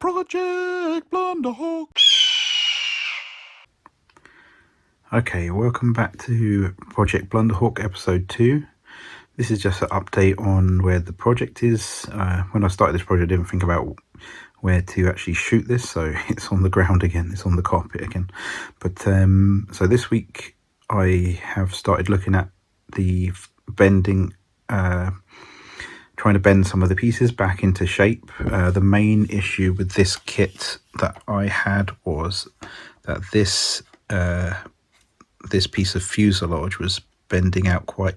Project Blunderhawk. Okay, welcome back to Project Blunderhawk episode 2. This is just an update on where the project is. When I started this project, I didn't think about where to actually shoot this, so it's on the ground again, it's on the carpet again. But so this week I have started looking at the bending, trying to bend some of the pieces back into shape. The main issue with this kit that I had was that this piece of fuselage was bending out quite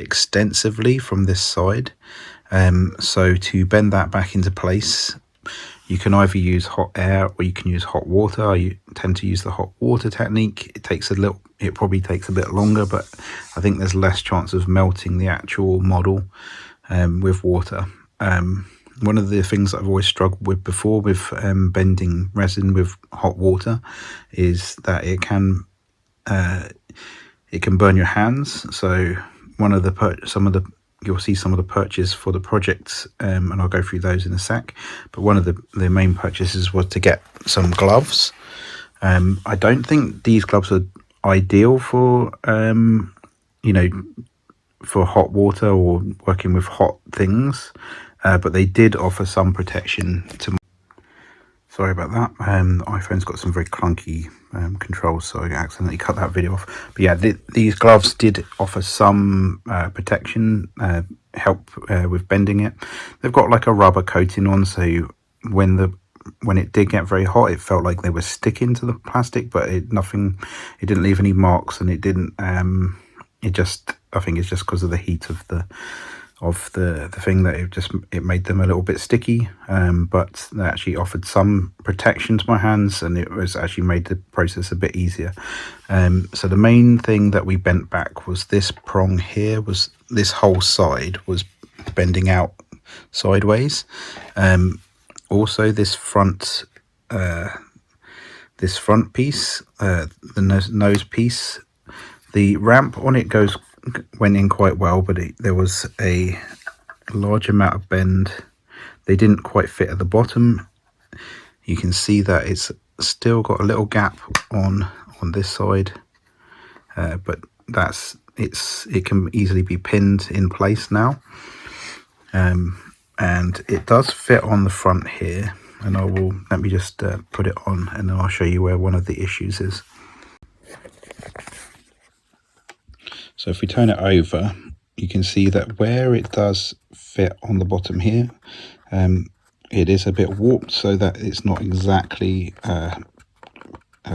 extensively from this side. So to bend that back into place, you can either use hot air or you can use hot water. I tend to use the hot water technique. It probably takes a bit longer, but I think there's less chance of melting the actual model with water. One of the things that I've always struggled with before with bending resin with hot water is that it can burn your hands. So you'll see some of the purchases for the project, and I'll go through those in a sec. But one of the main purchases was to get some gloves. I don't think these gloves are ideal for for hot water or working with hot things, but they did offer some protection to. Sorry about that. The iPhone's got some very clunky controls, so I accidentally cut that video off. But yeah, these gloves did offer some protection, help with bending it. They've got like a rubber coating on, so when it did get very hot, it felt like they were sticking to the plastic, but it didn't leave any marks, and it didn't. I think it's just because of the heat of the thing that it made them a little bit sticky, but they actually offered some protection to my hands, and it was actually made the process a bit easier. So the main thing that we bent back was this prong here. Was this whole side was bending out sideways. Also this front piece, the nose piece, the ramp on it went in quite well, but there was a large amount of bend. They didn't quite fit at the bottom. You can see that it's still got a little gap on this side, but it can easily be pinned in place now, and it does fit on the front here. And let me just put it on, and then I'll show you where one of the issues is. So if we turn it over, you can see that where it does fit on the bottom here, it is a bit warped, so that it's not exactly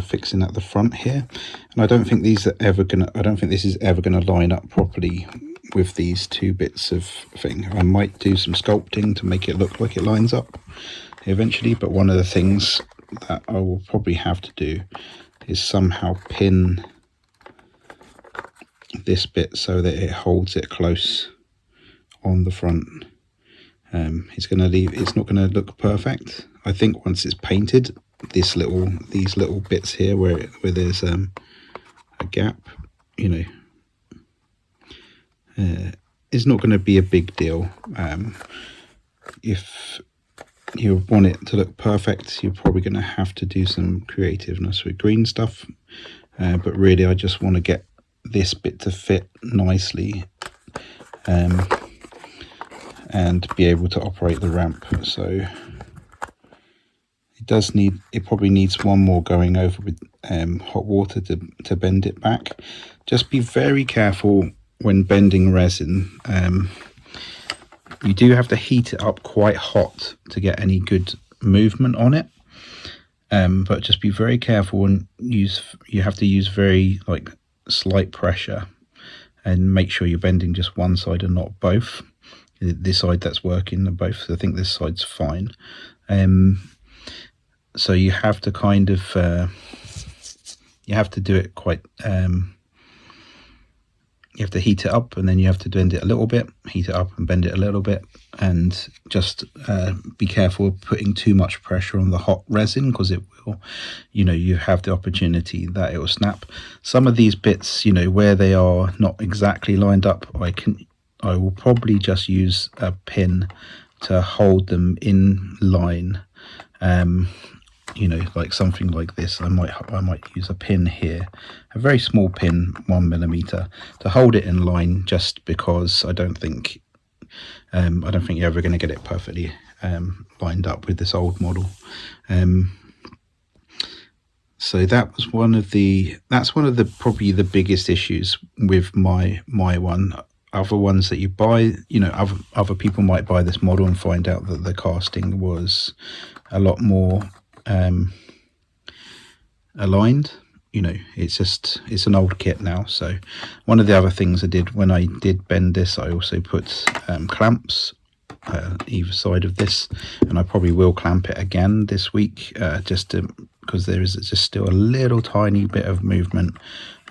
fixing at the front here. And I don't think this is ever gonna line up properly with these two bits of thing. I might do some sculpting to make it look like it lines up eventually, but one of the things that I will probably have to do is somehow pin this bit so that it holds it close on the front. It's not going to look perfect. I think once it's painted, these little bits here where there's a gap, it's not going to be a big deal. If you want it to look perfect, you're probably going to have to do some creativeness with green stuff, but really I just want to get this bit to fit nicely, and be able to operate the ramp. So it probably needs one more going over with hot water to bend it back. Just be very careful when bending resin. You do have to heat it up quite hot to get any good movement on it, but just be very careful, and you have to use very slight pressure, and make sure you're bending just one side and not both. This side that's working, and both. So I think this side's fine. So you have to kind of you have to do it quite. You have to heat it up, and then you have to bend it a little bit, heat it up and bend it a little bit, and just be careful of putting too much pressure on the hot resin, because it will, you have the opportunity that it will snap. Some of these bits, where they are not exactly lined up, I will probably just use a pin to hold them in line, you know, like something like this, I might use a pin here, a very small pin, 1mm, to hold it in line, just because I don't think you're ever going to get it perfectly lined up with this old model. So that was that's one of the probably the biggest issues with my one. Other ones that you buy, you know, other people might buy this model and find out that the casting was a lot more aligned. You know, it's an old kit now. So one of the other things I did when I did bend this, I also put clamps either side of this, and I probably will clamp it again this week, just to, because there is just still a little tiny bit of movement.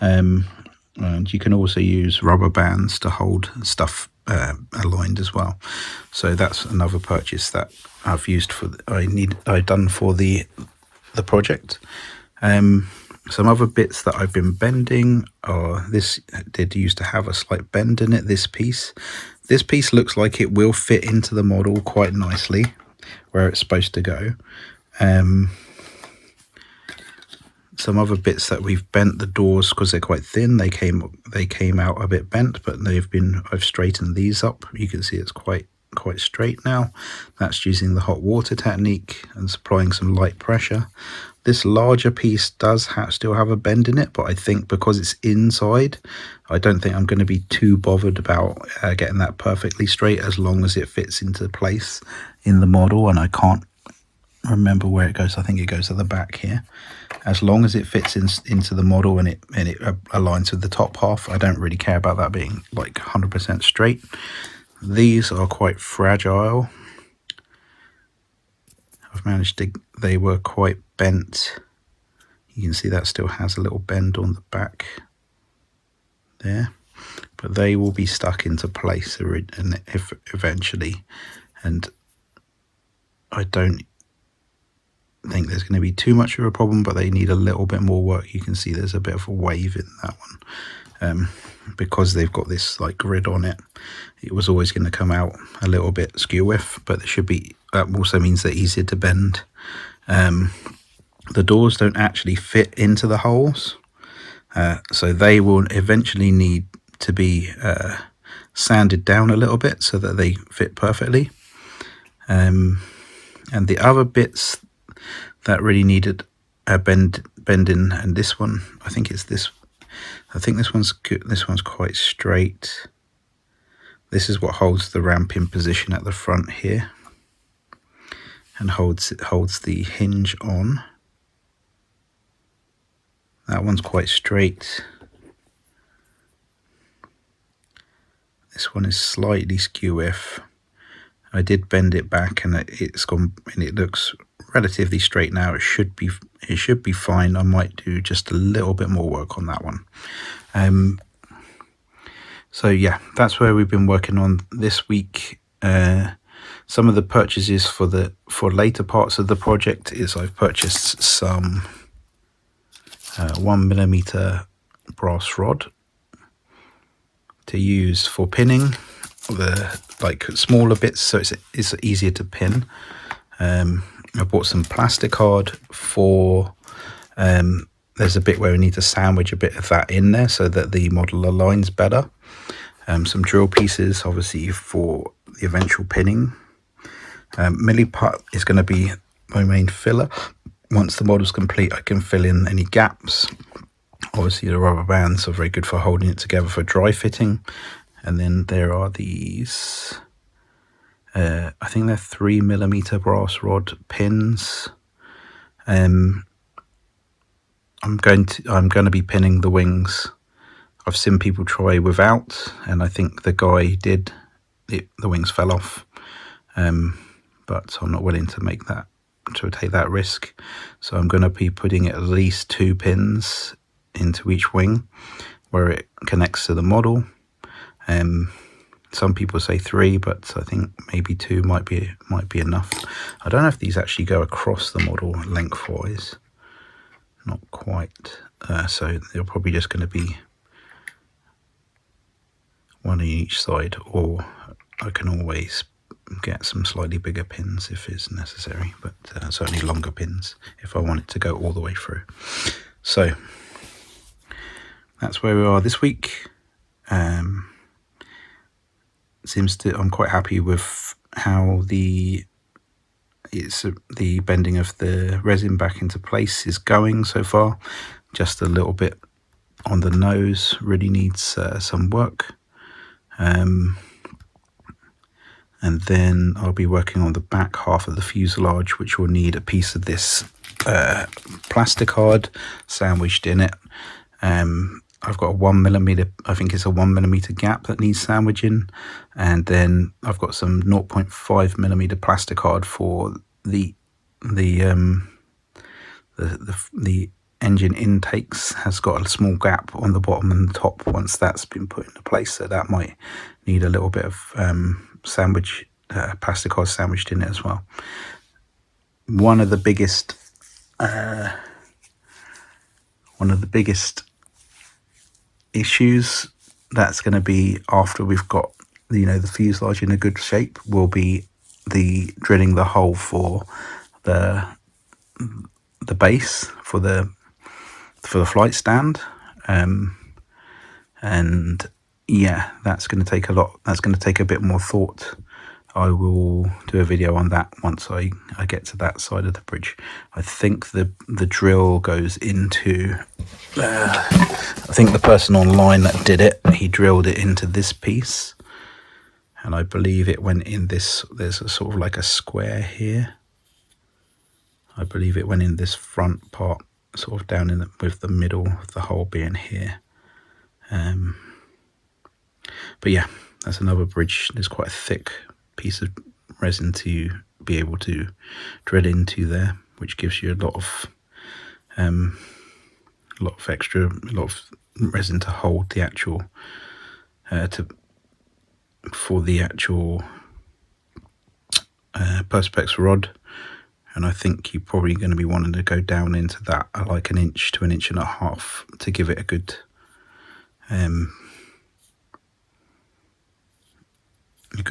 And you can also use rubber bands to hold stuff aligned as well. So that's another purchase that I've used for I've done for the project. Some other bits that I've been bending are, this did used to have a slight bend in it. This piece looks like it will fit into the model quite nicely where it's supposed to go. Some other bits that we've bent the doors, because they're quite thin, they came out a bit bent, but I've straightened these up. You can see it's quite straight now. That's using the hot water technique and applying some light pressure. This larger piece does still have a bend in it, but I think because it's inside, I don't think I'm going to be too bothered about getting that perfectly straight, as long as it fits into place in the model. And I can't remember where it goes. I think it goes at the back here. As long as it fits into the model and it aligns with the top half, I don't really care about that being like 100% straight. These are quite fragile. I've managed to, they were quite bent. You can see that still has a little bend on the back there, but they will be stuck into place eventually, and I don't think there's going to be too much of a problem, but they need a little bit more work. You can see there's a bit of a wave in that one, because they've got this like grid on it. It was always going to come out a little bit skew with, but there should be, that also means they're easier to bend. The doors don't actually fit into the holes, so they will eventually need to be sanded down a little bit so that they fit perfectly. And the other bits that really needed a bending, and this one, I think this one's good. This one's quite straight. This is what holds the ramp in position at the front here and holds the hinge on. That one's quite straight. This one is slightly skew with. I did bend it back and it's gone, and it looks relatively straight now. It should be fine. I might do just a little bit more work on that one. So yeah, that's where we've been working on this week. Some of the purchases for later parts of the project is I've purchased some 1mm brass rod to use for pinning the like smaller bits, so it's easier to pin. I bought some plastic card for there's a bit where we need to sandwich a bit of that in there so that the model aligns better. Some drill pieces, obviously, for the eventual pinning. Milliput is going to be my main filler. Once the model's complete, I can fill in any gaps. Obviously, the rubber bands are very good for holding it together for dry fitting. And then there are these, I think they're 3mm brass rod pins. I'm going to be pinning the wings. I've seen people try without, and I think the guy did. The wings fell off, but I'm not willing to take that risk. So I'm going to be putting at least 2 pins into each wing where it connects to the model. Some people say 3, but I think maybe 2 might be enough. I don't know if these actually go across the model lengthwise. Not quite. So they're probably just going to be 1 on each side, or I can always get some slightly bigger pins if it's necessary, but certainly longer pins if I want it to go all the way through. So that's where we are this week. I'm quite happy with how the bending of the resin back into place is going so far. Just a little bit on the nose really needs some work. And then I'll be working on the back half of the fuselage, which will need a piece of this plastic card sandwiched in it. I've got a 1mm, I think it's a 1mm gap that needs sandwiching, and then I've got some 0.5mm plastic card for the engine intakes. Has got a small gap on the bottom and the top once that's been put into place, so that might need a little bit of plastic card sandwiched in it as well. One of the biggest issues that's going to be after we've got the fuselage in a good shape will be the drilling the hole for the base for the flight stand, and yeah, that's going to take a lot. That's going to take a bit more thought. I will do a video on that once I get to that side of the bridge. I think the drill goes into, I think the person online that did it, he drilled it into this piece, and I believe it went in this, there's a sort of like a square here. I believe it went in this front part, sort of down in with the middle of the hole being here. But yeah, that's another bridge. There's quite a thick piece of resin to be able to drill into there, which gives you a lot of resin to hold the actual for the actual perspex rod. And I think you're probably going to be wanting to go down into that like 1 inch to 1.5 inches to give it a good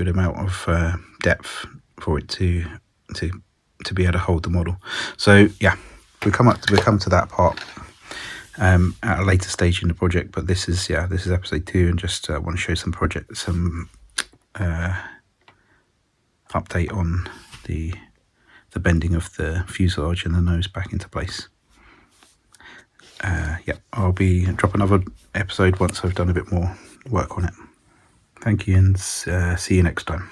amount of depth for it to be able to hold the model. So yeah, we come to that part at a later stage in the project, but this is episode 2, and just want to show some update on the bending of the fuselage and the nose back into place. Yeah, I'll drop another episode once I've done a bit more work on it. Thank you, and see you next time.